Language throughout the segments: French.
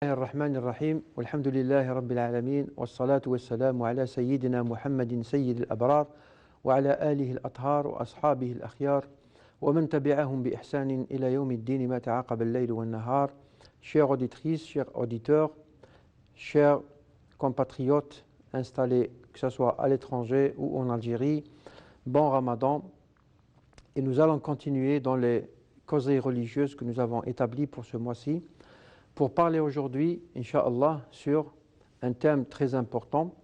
الله الرحمن الرحيم والحمد لله رب العالمين والصلاة والسلام على سيدنا محمد سيد الأبرار وعلى آله الأطهار وأصحابه الأخيار ومن تبعهم بإحسان إلى يوم الدين ما تعاقب الليل والنهار. Chères auditrices, chers auditeurs, chers compatriotes installés, que ce soit à l'étranger ou en Algérie, bon Ramadan. Et nous allons continuer dans les causeries religieuses que nous avons établies pour ce mois-ci, pour parler aujourd'hui, Inch'Allah, sur un thème très important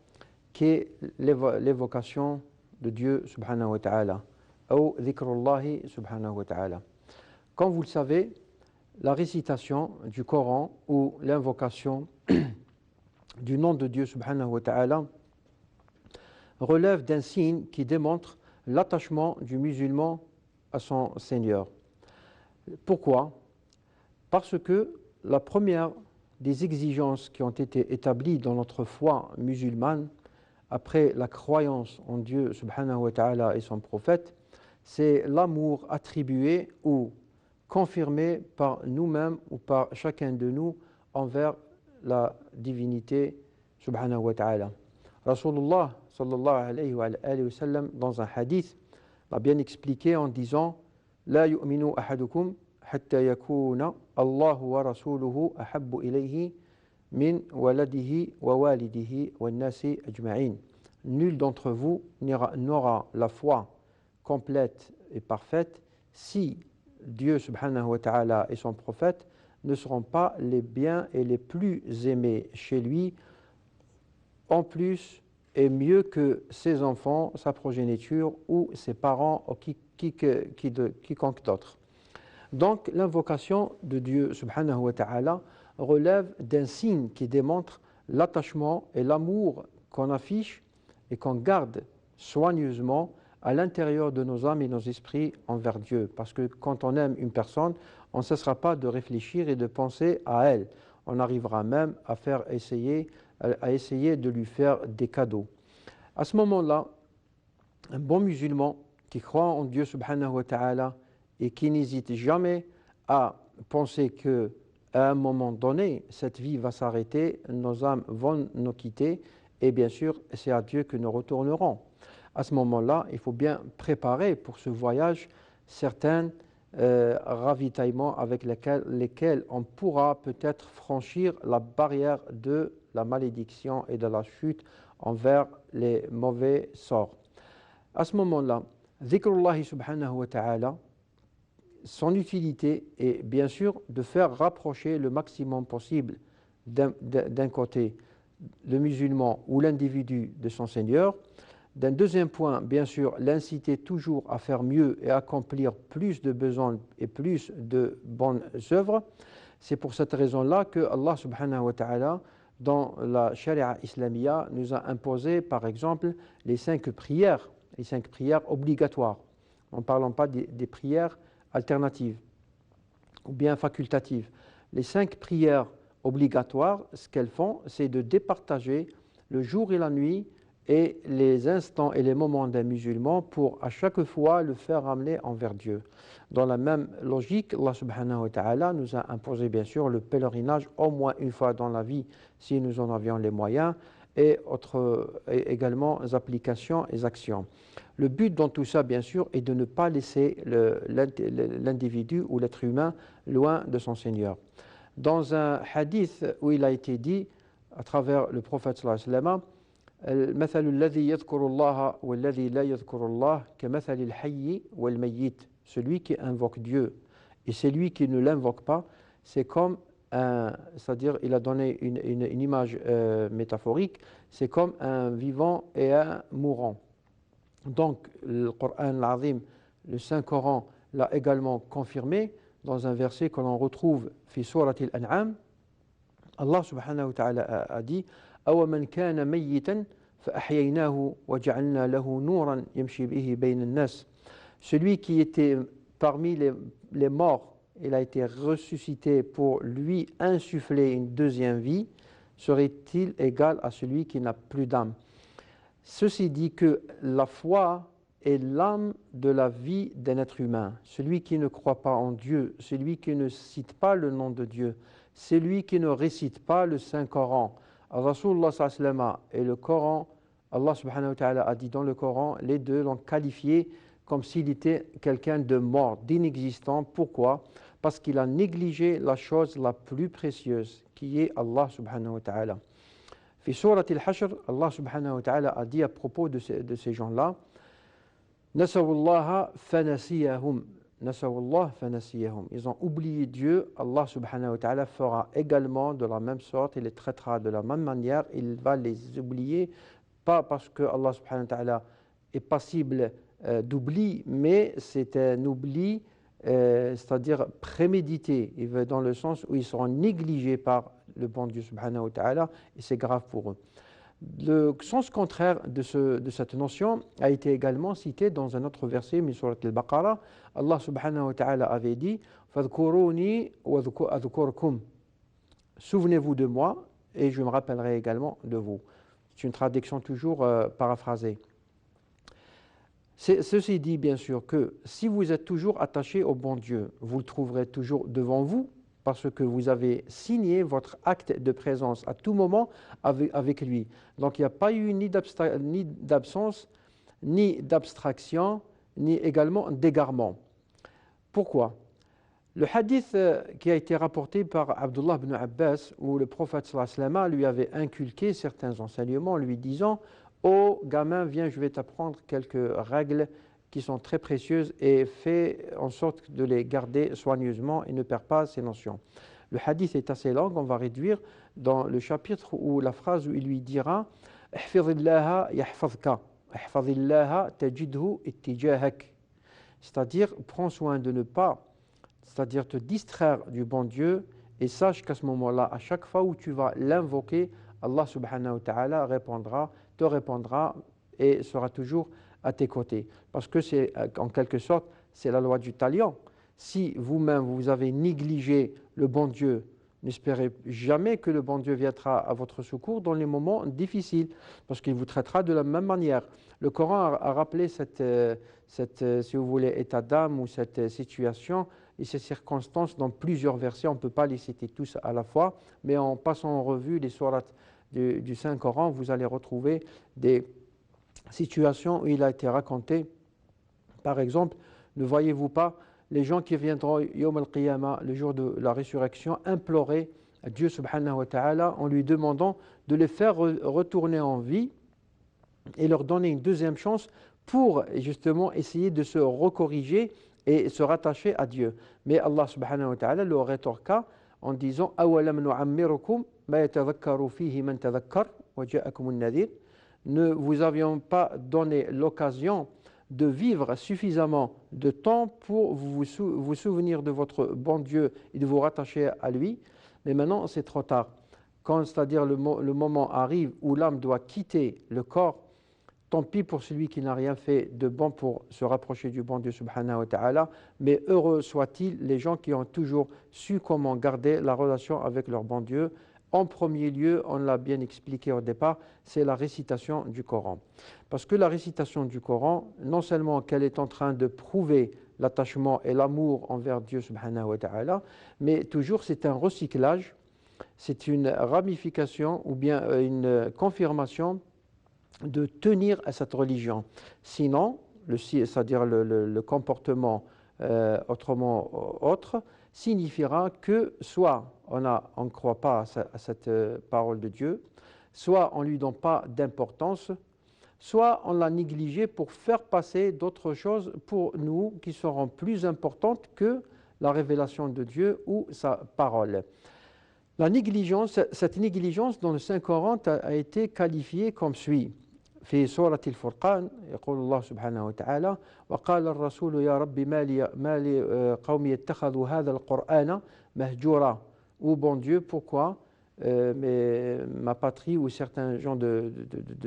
qui est l'évocation de Dieu subhanahu wa ta'ala, ou dhikrullahi subhanahu wa ta'ala. Comme vous le savez, la récitation du Coran ou l'invocation du nom de Dieu subhanahu wa ta'ala relève d'un signe qui démontre l'attachement du musulman à son Seigneur. Pourquoi ? Parce que la première des exigences qui ont été établies dans notre foi musulmane, après la croyance en Dieu subhanahu wa ta'ala et son prophète, c'est l'amour attribué ou confirmé par nous-mêmes ou par chacun de nous envers la divinité subhanahu wa ta'ala. Rasulullah sallallahu alayhi wa sallam, dans un hadith, l'a bien expliqué en disant « La yu'minu ahadukum حتى يكون الله ورسوله أحب إليه من ولده ووالده والناس أجمعين. Nul d'entre vous n'aura la foi complète et parfaite si Dieu subhanahu wa ta'ala et son prophète ne seront pas les biens et les plus aimés chez lui, en plus et mieux que ses enfants, sa progéniture ou ses parents ou quiconque d'autre. Donc l'invocation de Dieu subhanahu wa ta'ala relève d'un signe qui démontre l'attachement et l'amour qu'on affiche et qu'on garde soigneusement à l'intérieur de nos âmes et nos esprits envers Dieu. Parce que quand on aime une personne, on ne cessera pas de réfléchir et de penser à elle. On arrivera même à essayer de lui faire des cadeaux. À ce moment-là, un bon musulman qui croit en Dieu subhanahu wa ta'ala et qui n'hésite jamais à penser qu'à un moment donné, cette vie va s'arrêter, nos âmes vont nous quitter, et bien sûr, c'est à Dieu que nous retournerons. À ce moment-là, il faut bien préparer pour ce voyage certains ravitaillements avec lesquels on pourra peut-être franchir la barrière de la malédiction et de la chute envers les mauvais sorts. À ce moment-là, dhikrullahi subhanahu wa ta'ala, son utilité est bien sûr de faire rapprocher le maximum possible d'un côté le musulman ou l'individu de son Seigneur. D'un deuxième point, bien sûr, l'inciter toujours à faire mieux et à accomplir plus de besoins et plus de bonnes œuvres. C'est pour cette raison-là que Allah subhanahu wa ta'ala, dans la charia islamia, nous a imposé par exemple les 5 prières obligatoires. En ne parlant pas des prières alternatives ou bien facultatives. Les 5 prières obligatoires, ce qu'elles font, c'est de départager le jour et la nuit et les instants et les moments d'un musulman pour à chaque fois le faire ramener envers Dieu. Dans la même logique, Allah subhanahu wa ta'ala nous a imposé bien sûr le pèlerinage au moins une fois dans la vie si nous en avions les moyens et également les applications et actions. Le but dans tout ça, bien sûr, est de ne pas laisser l'individu ou l'être humain loin de son Seigneur. Dans un hadith où il a été dit, à travers le prophète sallallahu alayhi wa sallam, المثل الذي يذكر الله والذي لا يذكر الله كمثل الحي والميت. Celui qui invoque Dieu et celui qui ne l'invoque pas, c'est comme c'est-à-dire il a donné une image métaphorique, c'est comme un vivant et un mourant. Donc le Coran l'Azim, le Saint-Coran l'a également confirmé dans un verset que l'on retrouve fi surat al-An'am. Allah subhanahu wa ta'ala a dit أَوَمَنْ كَانَ مَيِّتًا فَأَحْيَيْنَاهُ وَجَعَلْنَا لَهُ نُورًا يَمْشِي بِهِ بَيْنَ النَّاسِ. Celui qui était parmi les morts, il a été ressuscité pour lui insuffler une deuxième vie, serait-il égal à celui qui n'a plus d'âme? Ceci dit que la foi est l'âme de la vie d'un être humain. Celui qui ne croit pas en Dieu, celui qui ne cite pas le nom de Dieu, celui qui ne récite pas le Saint-Coran. Rasulullah sallallahu alayhi wa sallam et le Coran, Allah subhanahu wa ta'ala a dit dans le Coran, les deux l'ont qualifié comme s'il était quelqu'un de mort, d'inexistant. Pourquoi? Parce qu'il a négligé la chose la plus précieuse, qui est Allah subhanahu wa ta'ala. Fi surat al-Hashr, Allah subhanahu wa ta'ala a dit à propos de ces gens-là, Nasawullaha fanasiyahum. Nasawullah fanasiyahum. Ils ont oublié Dieu. Allah subhanahu wa ta'ala fera également de la même sorte, il les traitera de la même manière, il va les oublier, pas parce que Allah subhanahu wa ta'ala est passible d'oubli, mais c'est un oubli, c'est-à-dire prémédité, dans le sens où ils seront négligés par le bon Dieu subhanahu wa ta'ala, et c'est grave pour eux. Le sens contraire de cette notion a été également cité dans un autre verset, mais sur Al-Baqarah, Allah subhanahu wa ta'ala avait dit Fadhkuruni wa adhkurkum. Souvenez-vous de moi et je me rappellerai également de vous. C'est une traduction toujours paraphrasée. Ceci dit bien sûr que si vous êtes toujours attaché au bon Dieu, vous le trouverez toujours devant vous, parce que vous avez signé votre acte de présence à tout moment avec lui. Donc il n'y a pas eu ni d'absence, ni d'abstraction, ni également d'égarement. Pourquoi? Le hadith qui a été rapporté par Abdullah ibn Abbas, où le prophète sallallahu alayhi wa sallam lui avait inculqué certains enseignements, lui disant « Oh gamin, viens, je vais t'apprendre quelques règles qui sont très précieuses et fais en sorte de les garder soigneusement et ne perds pas ces notions. » Le hadith est assez long, on va réduire dans le chapitre où la phrase où il lui dira « Ihfadhillaha yahfadhka, ihfadhillaha tajidhu ittijahak » c'est-à-dire prends soin de ne pas, c'est-à-dire te distraire du bon Dieu et sache qu'à ce moment-là, à chaque fois où tu vas l'invoquer, Allah subhanahu wa ta'ala te répondra et sera toujours à tes côtés. Parce que c'est en quelque sorte, c'est la loi du talion. Si vous-même vous avez négligé le bon Dieu, n'espérez jamais que le bon Dieu viendra à votre secours dans les moments difficiles, parce qu'il vous traitera de la même manière. Le Coran a rappelé cette, si vous voulez, état d'âme ou cette situation et ces circonstances dans plusieurs versets. On ne peut pas les citer tous à la fois, mais en passant en revue les sourates du Saint-Coran, vous allez retrouver des situations où il a été raconté. Par exemple, ne voyez-vous pas les gens qui viendront Yawm al-Qiyamah, le jour de la résurrection, implorer à Dieu subhanahu wa ta'ala en lui demandant de les faire retourner en vie et leur donner une deuxième chance pour justement essayer de se recorriger et se rattacher à Dieu. Mais Allah subhanahu wa ta'ala leur rétorqua en disant أَوَلَمْ نُعَمِّرُكُمْ مَا يَتَذَكَّرُ فِيهِ مَنْ تَذَكَّرَ وَجَاءَكُمُ النَّذِيرُ. Ne vous avions pas donné l'occasion de vivre suffisamment de temps pour vous souvenir de votre bon Dieu et de vous rattacher à lui, mais maintenant c'est trop tard. Quand, c'est-à-dire le moment arrive où l'âme doit quitter le corps, tant pis pour celui qui n'a rien fait de bon pour se rapprocher du bon Dieu subhanahu wa ta'ala, mais heureux soient-ils les gens qui ont toujours su comment garder la relation avec leur bon Dieu. En premier lieu, on l'a bien expliqué au départ, c'est la récitation du Coran. Parce que la récitation du Coran, non seulement qu'elle est en train de prouver l'attachement et l'amour envers Dieu subhanahu wa ta'ala, mais toujours c'est un recyclage, c'est une ramification ou bien une confirmation de tenir à cette religion. Sinon, c'est-à-dire le comportement autrement autre, signifiera que soit on ne croit pas à cette parole de Dieu, soit on ne lui donne pas d'importance, soit on l'a négligé pour faire passer d'autres choses pour nous qui seront plus importantes que la révélation de Dieu ou sa parole. La négligence, cette négligence dans le Saint-Coran a été qualifiée comme suit. في سورة الفرقان يقول الله سبحانه وتعالى وقال الرسول يا رب ما لي قومي اتخذوا هذا القرآن مهجورا. Ô bon Dieu, pourquoi ma patrie ou certains gens de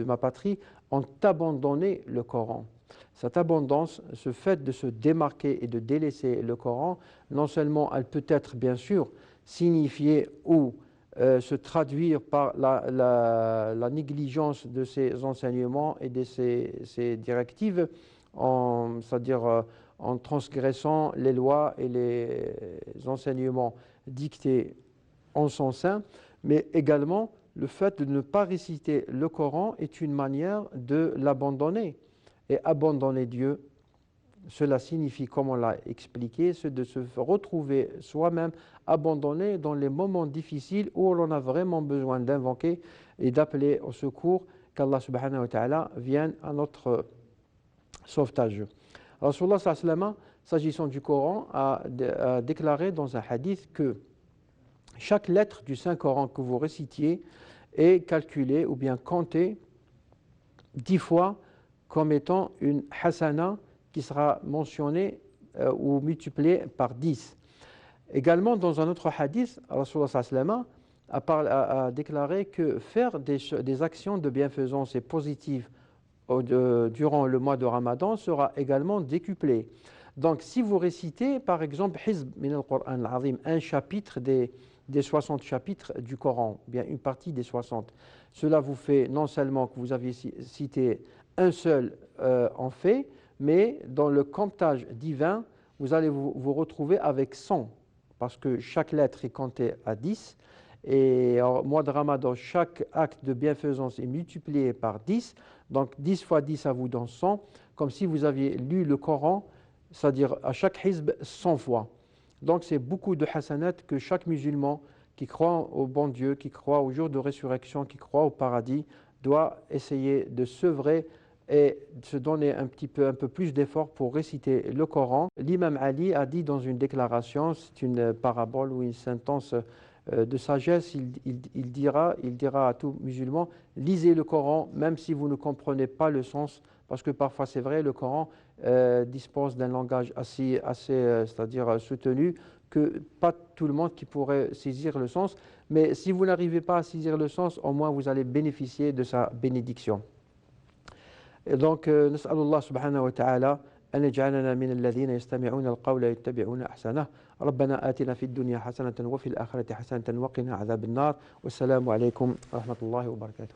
ma patrie ont abandonné le Coran. Cette abondance, ce fait de se démarquer et de délaisser le Coran, non seulement elle peut être bien sûr signifiée ou se traduire par la négligence de ces enseignements et de ces directives, c'est-à-dire en transgressant les lois et les enseignements dictés en son sein, mais également le fait de ne pas réciter le Coran est une manière de l'abandonner. Et abandonner Dieu, cela signifie, comme on l'a expliqué, c'est de se retrouver soi-même abandonné dans les moments difficiles où l'on a vraiment besoin d'invoquer et d'appeler au secours qu'Allah subhanahu wa ta'ala vienne à notre sauvetage. Rasulullah sallallahu alayhi wa sallam, s'agissant du Coran, a déclaré dans un hadith que chaque lettre du Saint-Coran que vous récitiez est calculée ou bien comptée 10 fois comme étant une hasana qui sera mentionnée ou multipliée par 10. Également, dans un autre hadith, Rasulullah sallallahu alayhi wa sallam a déclaré que faire des actions de bienfaisance et positives durant le mois de Ramadan sera également décuplé. Donc, si vous récitez, par exemple, Hizb min al-Qur'an al-Azim, un chapitre des 60 chapitres du Coran, bien une partie des 60, cela vous fait non seulement que vous avez cité un seul en fait, mais dans le comptage divin, vous allez vous retrouver avec 100, parce que chaque lettre est comptée à 10, et au mois de Ramadan, chaque acte de bienfaisance est multiplié par 10, donc 10 fois 10, ça vous donne 100, comme si vous aviez lu le Coran, c'est-à-dire à chaque hizb 100 fois. Donc c'est beaucoup de hasanat que chaque musulman qui croit au bon Dieu, qui croit au jour de résurrection, qui croit au paradis, doit essayer de s'œuvrer et de se donner un peu plus d'effort pour réciter le Coran. L'imam Ali a dit dans une déclaration, c'est une parabole ou une sentence de sagesse, il dira à tout musulman, lisez le Coran même si vous ne comprenez pas le sens, parce que parfois c'est vrai, le Coran dispose d'un langage assez c'est-à-dire soutenu, que pas tout le monde qui pourrait saisir le sens, mais si vous n'arrivez pas à saisir le sens, au moins vous allez bénéficier de sa bénédiction. Et donc, نسأل الله سبحانه وتعالى أن يجعلنا من الذين يستمعون القول يتبعون أحسنه. ربنا آتنا في الدنيا حسنة وفي الآخرة حسنة وقنا عذاب النار. والسلام عليكم ورحمة الله وبركاته.